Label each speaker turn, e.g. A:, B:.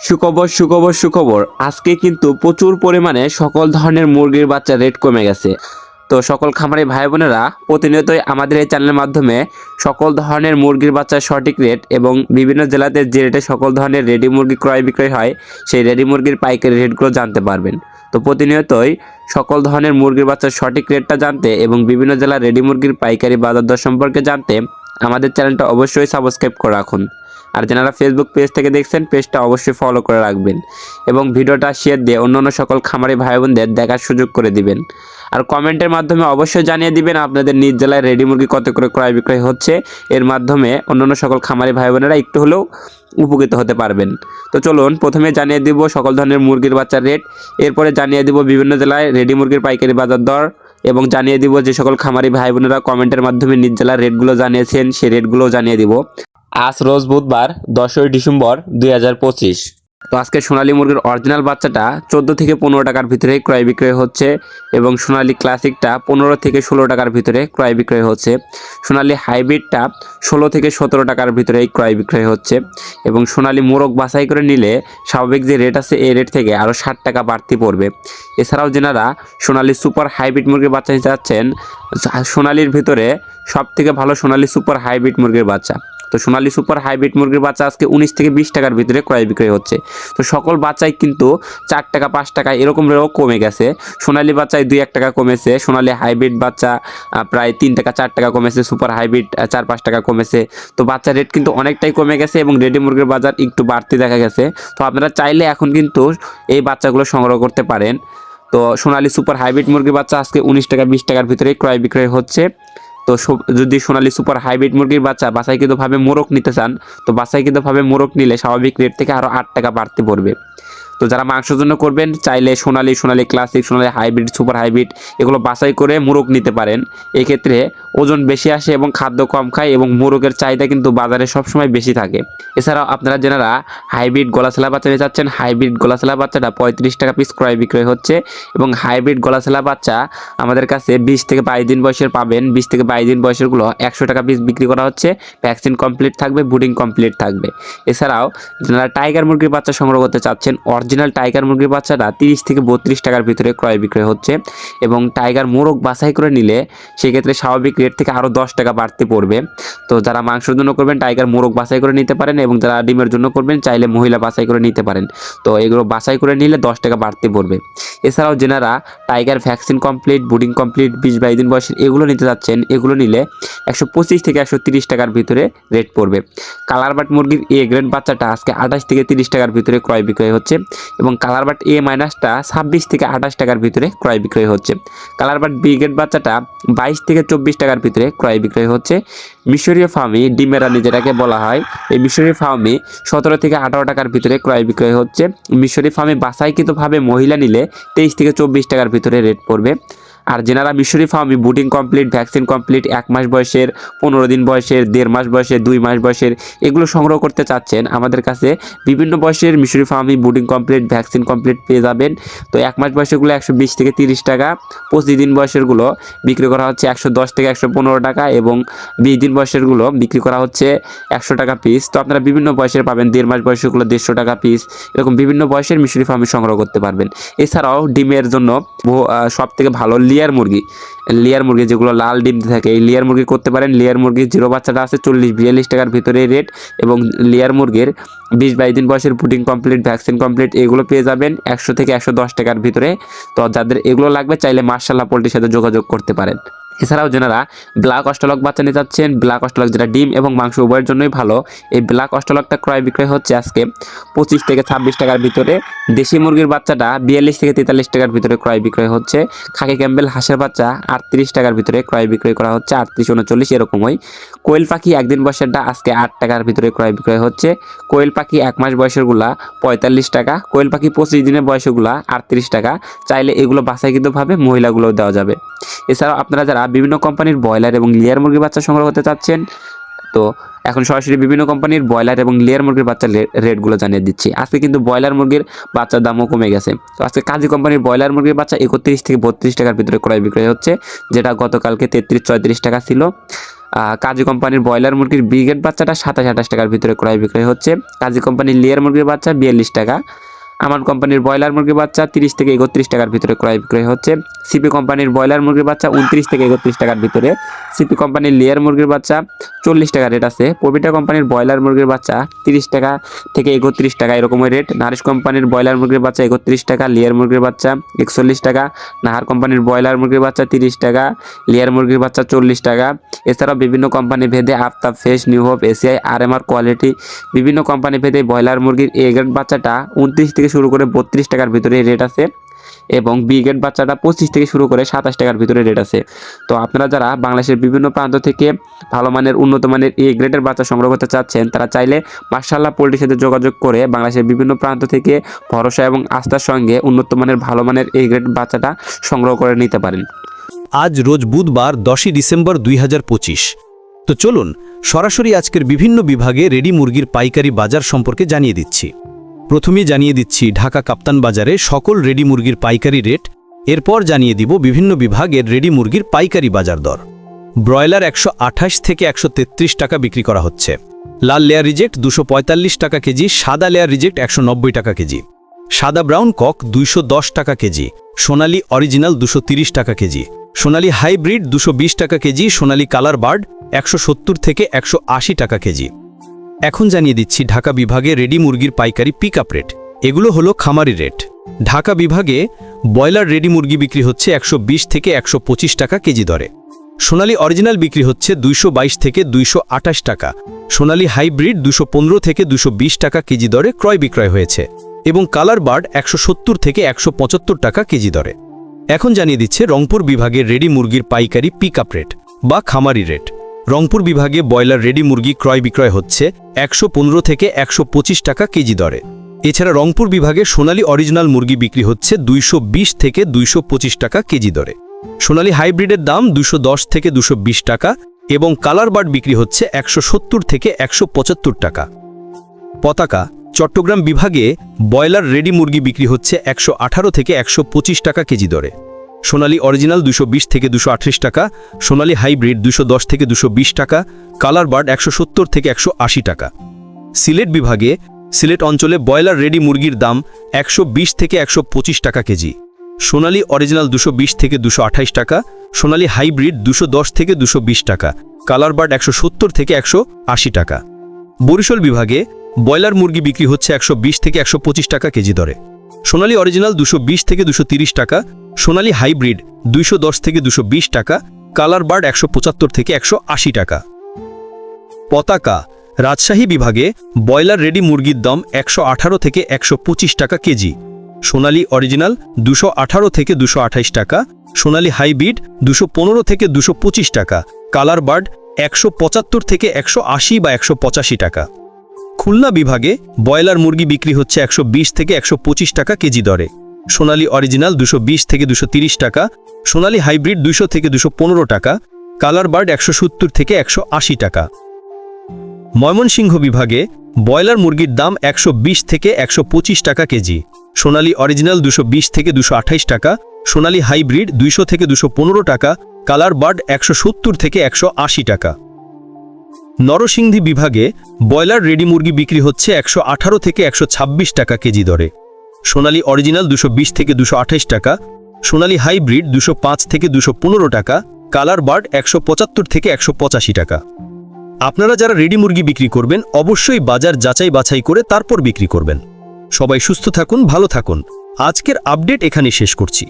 A: সুখবর আজকে কিন্তু প্রচুর পরিমাণে সকল ধরনের মুরগির বাচ্চা রেট কমে গেছে। তো সকল খামারি ভাই বোনেরা প্রতিনিয়তই আমাদের এই চ্যানেলের মাধ্যমে সকল ধরনের মুরগির বাচ্চার সঠিক রেট এবং বিভিন্ন জেলাতে যে রেটে সকল ধরনের রেডি মুরগি ক্রয় বিক্রয় হয় সেই রেডি মুরগির পাইকারি রেটগুলো জানতে পারবেন। তো প্রতিনিয়তই সকল ধরনের মুরগির বাচ্চার সঠিক রেটটা জানতে এবং বিভিন্ন জেলার রেডি মুরগির পাইকারি বাজার দর সম্পর্কে জানতে আমাদের চ্যানেলটা অবশ্যই সাবস্ক্রাইব করে রাখুন। আর যারা ফেসবুক পেজ থেকে দেখছেন পেজটা অবশ্যই ফলো করে রাখবেন এবং ভিডিওটা শেয়ার দিয়ে অন্যান্য সকল খামারি ভাই বোনদের দেখার সুযোগ করে দিবেন। আর কমেন্টের মাধ্যমে অবশ্যই জানিয়ে দিবেন আপনাদের নিজ জেলায় রেডি মুরগি কত করে ক্রয় বিক্রয় হচ্ছে। এর মাধ্যমে অন্যান্য সকল খামারি ভাই বোনেরা একটু হলেও উপকৃত হতে পারবেন। তো চলুন প্রথমে জানিয়ে দিব সকল ধরনের মুরগির বাচ্চার রেট, এরপরে জানিয়ে দিব বিভিন্ন জেলায় রেডি মুরগির পাইকারি বাজার দর এবং জানিয়ে দিব যে সকল খামারি ভাই বোনেরা কমেন্টের মাধ্যমে নিজ জেলার রেটগুলো জানিয়েছেন সেই রেটগুলোও জানিয়ে দিব। আজ রোজ বুধবার 10ই ডিসেম্বর 2025। তো আজকে সোনালী মুরগির অরিজিনাল বাচ্চাটা 14 থেকে 15 টাকার ভিতরে ক্রয় বিক্রয় হচ্ছে এবং সোনালী ক্লাসিকটা 15 থেকে 16 টাকার ভিতরে ক্রয় বিক্রয় হচ্ছে। সোনালী হাইব্রিডটা 16 থেকে 17 টাকার ভিতরে ক্রয় বিক্রয় হচ্ছে এবং সোনালী মোরগ বাছাই করে নিলে স্বাভাবিক যে রেট আছে এই রেট থেকে আরও 60 টাকা বাড়তি পড়বে। এছাড়াও যেনারা সোনালী সুপার হাইব্রিড মুরগির বাচ্চা নিতে চাচ্ছেন, সোনালীর ভিতরে সব থেকে ভালো সোনালী সুপার হাইব্রিড মুরগির বাচ্চা। তো সোনালী সুপার হাইব্রিড মুরগির বাচ্চা আজকে 19 থেকে 20 টাকার ভিতরে ক্রয় বিক্রয় হচ্ছে। তো সকল বাচ্চাই কিন্তু 4 টাকা 5 টাকা এরকম রেও কমে গেছে। সোনালী বাচ্চায় 2-1 টাকা কমেছে, সোনালী হাইব্রিড বাচ্চা প্রায় 3 টাকা 4 টাকা কমেছে, সুপার হাইব্রিড 4-5 টাকা কমেছে। তো বাচ্চার রেট কিন্তু অনেকটাই কমে গেছে এবং রেডি মুরগির বাজার একটু বাড়তি দেখা গেছে। তো আপনারা চাইলে এখন কিন্তু এই বাচ্চাগুলো সংগ্রহ করতে পারেন। তো সোনালী সুপার হাইব্রিড মুরগির বাচ্চা আজকে 19 টাকা 20 টাকার ভিতরে ক্রয় বিক্রয় হচ্ছে। তো যদি সোনালী সুপার হাইব্রিড মুরগির বাচ্চা বাছাইকৃতভাবে মোরগ নিতে চান, তো বাছাইকৃতভাবে মোরগ নিলে স্বাভাবিক রেট থেকে আরও 8 টাকা বাড়তি পড়বে। তো যারা মাংসের জন্য করবেন চাইলে সোনালী ক্লাসিক, সোনালী হাইব্রিড, সুপার হাইব্রিড এগুলো বাছাই করে মোরগ নিতে পারেন। এই ক্ষেত্রে ওজন বেশি আসে এবং খাদ্য কম খায় এবং মোরগের চাহিদা কিন্তু বাজারে সবসময় বেশি থাকে। এছাড়াও আপনারা যারা হাইব্রিড গলাছেলা বাচ্চা নিতে চাচ্ছেন, হাইব্রিড গলাছেলা বাচ্চাটা 35 টাকা পিস ক্রয় বিক্রয় হচ্ছে এবং হাইব্রিড গলাছেলা বাচ্চা আমাদের কাছে 20 থেকে 22 দিন বয়সের পাবেন। 20 থেকে 22 দিন বয়সেরগুলো 100 টাকা পিস বিক্রি করা হচ্ছে। ভ্যাকসিন কমপ্লিট থাকবে, বুডিং কমপ্লিট থাকবে। এছাড়াও যারা টাইগার মুরগির বাচ্চা সংগ্রহ করতে চাচ্ছেন, অরিজিনাল টাইগার মুরগির বাচ্চাটা 30 থেকে 32 টাকার ভিতরে ক্রয় বিক্রয় হচ্ছে এবং টাইগার মোরগ বাছাই করে নিলে সেক্ষেত্রে স্বাভাবিক রেট থেকে আরও 10 টাকা বাড়তি পড়বে। তো যারা মাংসের জন্য করবেন টাইগার মোরগ বাছাই করে নিতে পারেন এবং যারা ডিমের জন্য করবেন চাইলে মহিলা বাছাই করে নিতে পারেন। তো এগুলো বাছাই করে নিলে 10 টাকা বাড়তি পড়বে। এছাড়াও যেনারা টাইগার ভ্যাকসিন কমপ্লিট, বুডিং কমপ্লিট 20-22 দিন বয়সের এগুলো নিতে যাচ্ছেন, এগুলো নিলে 125 থেকে 130 টাকার ভিতরে রেট পড়বে। কালারবাট মুরগির এ গ্রেড বাচ্চাটা আজকে 28 থেকে 30 টাকার ভিতরে ক্রয় বিক্রয় হচ্ছে এবং কালারবাট এ মাইনাসটা 26 থেকে 28 টাকার ভিতরে ক্রয় বিক্রয় হচ্ছে। কালারবাট বি গ্রেড বাচ্চাটা 22 থেকে 24 টাকার ভিতরে ক্রয় বিক্রয় হচ্ছে। মিশরীয় ফার্মি ডিমের রানী যেটাকে বলা হয়, এই মিশরীয় ফার্মি 17 থেকে 18 টাকার ভিতরে ক্রয় বিক্রয় হচ্ছে। মিশরী ফার্মে বাছাইকৃতভাবে মহিলা নিলে 23 থেকে 24 টাকার ভিতরে রেট পড়বে। আর যেনারা মিশরী ফার্মি বুডিং কমপ্লিট, ভ্যাকসিন কমপ্লিট 1 মাস বয়সের, 15 দিন বয়সের, 1.5 মাস বয়সের, 2 মাস বয়সের এগুলো সংগ্রহ করতে চাচ্ছেন, আমাদের কাছে বিভিন্ন বয়সের মিশরী ফার্মি বুডিং কমপ্লিট, ভ্যাকসিন কমপ্লিট পেয়ে যাবেন। তো 1 মাস বয়সেরগুলো 120 থেকে 30 টাকা, 25 দিন বয়সেরগুলো বিক্রি করা হচ্ছে 110 থেকে 115 টাকা এবং 20 দিন বয়সেরগুলো বিক্রি করা হচ্ছে 100 টাকা পিস। তো আপনারা বিভিন্ন বয়সের পাবেন, 1.5 মাস বয়সেরগুলো 150 টাকা পিস, এরকম বিভিন্ন বয়সের মিশরী ফার্মি সংগ্রহ করতে পারবেন। এছাড়াও ডিমের জন্য সব থেকে ভালো লেয়ার মুরগি যেগুলো লাল ডিম থাকে এই লেয়ার মুরগি করতে পারেন। লেয়ার মুরগির জিরো বাচ্চাটা আছে 40-42 টাকার ভিতরে রেট এবং লেয়ার মুরগির 20-22 দিন বয়সের বুডিং কমপ্লিট, ভ্যাকসিন কমপ্লিট এগুলো পেয়ে যাবেন 100 থেকে 110 টাকার ভিতরে। তো যাদের এগুলো লাগবে চাইলে মার্শাল্লাহ পোল্ট্রির সাথে যোগাযোগ করতে পারেন। এছাড়াও যারা ব্ল্যাক অস্ট্রেলক বাচ্চা নিতে চাচ্ছেন, ব্ল্যাক অস্ট্রেলক যেটা ডিম এবং মাংস উভয়ের জন্যই ভালো, এই ব্ল্যাক অস্ট্রেলকটা ক্রয় বিক্রয় হচ্ছে আজকে 25 থেকে 26 টাকার ভিতরে। দেশি মুরগির বাচ্চাটা 42 থেকে 43 টাকার ভিতরে ক্রয় বিক্রয় হচ্ছে। খাকি ক্যাম্বেল হাঁসের বাচ্চা 38 টাকার ভিতরে ক্রয় বিক্রয় করা হচ্ছে, 38-39 এরকমই। কোয়েল পাখি একদিন বয়সেরটা আজকে 8 টাকার ভিতরে ক্রয় বিক্রয় হচ্ছে। কোয়েল পাখি 1 মাস বয়সেরগুলা 45 টাকা, কোয়েল পাখি 25 দিনের বয়সেরগুলা 38 টাকা। চাইলে এগুলো বাছাইকৃতভাবে মহিলাগুলোও দেওয়া যাবে। এছাড়াও আপনারা যারা বিভিন্ন কোম্পানির ব্রয়লার এবং লেয়ার মুরগির বাচ্চা সংগ্রহ করতে চাচ্ছেন, তো এখন সরাসরি বিভিন্ন কোম্পানির ব্রয়লার এবং লেয়ার মুরগির বাচ্চার রেটগুলো জানিয়ে দিচ্ছি। আজকে কিন্তু ব্রয়লার মুরগির বাচ্চার দামও কমে গেছে। তো আজকে কাজী কোম্পানির ব্রয়লার মুরগির বাচ্চা 31 থেকে 32 টাকার ভিতরে ক্রয় বিক্রয় হচ্ছে, যেটা গতকালকে 33-34 টাকা ছিল। কাজী কোম্পানির ব্রয়লার মুরগির ব্রিগেড বাচ্চাটা 27-28 টাকার ভিতরে ক্রয় বিক্রয় হচ্ছে। কাজী কোম্পানির লেয়ার মুরগির বাচ্চা 42 টাকা। আমান কোম্পানির ব্রয়লার মুরগির বাচ্চা 30 থেকে 31 টাকার ভিতরে ক্রয় বিক্রয় হচ্ছে। সিপি কোম্পানির ব্রয়লার মুরগির বাচ্চা 29 থেকে 31 টাকার ভিতরে। সিপি কোম্পানির লেয়ার মুরগির বাচ্চা 40 টাকা রেট আছে। পবিটা কোম্পানির ব্রয়লার মুরগির বাচ্চা 30 টাকা থেকে 31 টাকা এরকমের রেট। নারিশ কোম্পানির ব্রয়লার মুরগির বাচ্চা 31 টাকা, লেয়ার মুরগির বাচ্চা 41 টাকা। নাহার কোম্পানির ব্রয়লার মুরগির বাচ্চা 30 টাকা, লেয়ার মুরগির বাচ্চা 40 টাকা। এছাড়াও বিভিন্ন কোম্পানি ভেদে Aftab, Fresh, New Hope, ACI, RMR quality বিভিন্ন কোম্পানি ভেদে ব্রয়লার মুরগির এ গ্রেড বাচ্চাটা 29 থেকে শুরু করে 32 টাকার ভিতরে রেট আছে এবং বি গ্রেড বাচ্চাটা 25 থেকে শুরু করে 27 টাকার ভিতরে রেট আছে। তো আপনারা যারা বাংলাদেশের বিভিন্ন প্রান্ত থেকে ভালো মানের উন্নত মানের এ গ্রেডের বাচ্চা সংগ্রহ করতে চাচ্ছেন, তারা চাইলে মাশাআল্লাহ পোল্ট্রির সাথে যোগাযোগ করে বাংলাদেশের বিভিন্ন প্রান্ত থেকে ভরসা এবং আস্থার সঙ্গে উন্নত মানের ভালো মানের এ গ্রেড বাচ্চাটা সংগ্রহ করে নিতে পারেন।
B: আজ রোজ বুধবার 10 ডিসেম্বর 2025। তো চলুন সরাসরি আজকের বিভিন্ন বিভাগে রেডি মুরগির পাইকারি বাজার সম্পর্কে জানিয়ে দিচ্ছি। প্রথমে জানিয়ে দিচ্ছি ঢাকা কাপ্তান বাজারে সকল রেডি মুরগির পাইকারি রেট। এরপর জানিয়ে দিব বিভিন্ন বিভাগের রেডি মুরগির পাইকারি বাজার দর। ব্রয়লার 128 থেকে 133 টাকা বিক্রি করা হচ্ছে। লাল লেয়ার রিজেক্ট 245 টাকা কেজি, সাদা লেয়ার রিজেক্ট 190 টাকা কেজি। সাদা ব্রাউন কক 210 টাকা কেজি, সোনালী অরিজিনাল 230 টাকা কেজি, সোনালী হাইব্রিড 220 টাকা কেজি, সোনালী কালার বার্ড 170 থেকে 180 টাকা কেজি। এখন জানিয়ে দিচ্ছি ঢাকা বিভাগে রেডি মুরগির পাইকারি পিক আপ রেট। এগুলো হলো খামারি রেট। ঢাকা বিভাগে ব্রয়লার রেডি মুরগি বিক্রি হচ্ছে 120 থেকে 125 টাকা কেজি দরে। সোনালী অরিজিনাল বিক্রি হচ্ছে 222 থেকে 228 টাকা। সোনালী হাইব্রিড 215 থেকে 220 টাকা কেজি দরে ক্রয় বিক্রয় হয়েছে এবং কালার বার্ড 170 থেকে 175 টাকা কেজি দরে। এখন জানিয়ে দিচ্ছে রংপুর বিভাগের রেডি মুরগির পাইকারি পিক আপ রেট বা খামারি রেট। রংপুর বিভাগে ব্রয়লার রেডি মুরগি ক্রয় বিক্রয় হচ্ছে 115 থেকে 125 টাকা কেজি দরে। এছাড়া রংপুর বিভাগে সোনালী অরিজিনাল মুরগি বিক্রি হচ্ছে 220 থেকে 225 টাকা কেজি দরে। সোনালী হাইব্রিডের দাম 210 থেকে 220 টাকা এবং কালার বার্ড বিক্রি হচ্ছে 170 থেকে 175 টাকা। পতাকা চট্টগ্রাম বিভাগে ব্রয়লার রেডি মুরগি বিক্রি হচ্ছে 118 থেকে 125 টাকা কেজি দরে। সোনালী অরিজিনাল 220 থেকে 238 টাকা, সোনালী হাইব্রিড 210 থেকে 220 টাকা, কালার বার্ড 170 থেকে 180 টাকা। সিলেট বিভাগে সিলেট অঞ্চলে ব্রয়লার রেডি মুরগির দাম 120 থেকে 125 টাকা কেজি। সোনালী অরিজিনাল 220 থেকে 228 টাকা, সোনালী হাইব্রিড 210 থেকে 220 টাকা, কালার বার্ড 170 থেকে 180 টাকা। বরিশাল বিভাগে ব্রয়লার মুরগি বিক্রি হচ্ছে 120 থেকে 125 টাকা কেজি দরে। সোনালী অরিজিনাল 220 থেকে 230 টাকা, সোনালী হাইব্রিড 210 থেকে 220 টাকা, কালার বার্ড 175 থেকে 180 টাকা। পতাকা রাজশাহী বিভাগে ব্রয়লার রেডি মুরগির দাম 118 থেকে 125 টাকা কেজি। সোনালী অরিজিনাল 218 থেকে 228 টাকা, সোনালী হাইব্রিড 215 থেকে 225 টাকা, কালার বার্ড 175 থেকে 180 বা 185 টাকা। খুলনা বিভাগে ব্রয়লার মুরগি বিক্রি হচ্ছে 120 থেকে 125 টাকা কেজি দরে। সোনালী অরিজিনাল 220 থেকে 230 টাকা, সোনালী হাইব্রিড 200 থেকে 215 টাকা, কালার বার্ড 170 থেকে 180 টাকা। ময়মনসিংহ বিভাগে ব্রয়লার মুরগির দাম 120 থেকে 125 টাকা কেজি। সোনালী অরিজিনাল 220 থেকে 228 টাকা, সোনালী হাইব্রিড 200 থেকে 215 টাকা, কালার বার্ড 170 থেকে 180 টাকা। নরসিংদী বিভাগে ব্রয়লার রেডি মুরগি বিক্রি হচ্ছে 118 থেকে 126 টাকা কেজি দরে। সোনালী অরিজিনাল 220 থেকে 228 টাকা, সোনালী হাইব্রিড 205 থেকে 215 টাকা, কালার বার্ড 175 থেকে 185 টাকা। আপনারা যারা রেডি মুরগি বিক্রি করবেন অবশ্যই বাজার যাচাই বাছাই করে তারপর বিক্রি করবেন। সবাই সুস্থ থাকুন, ভালো থাকুন। আজকের আপডেট এখানে শেষ করছি।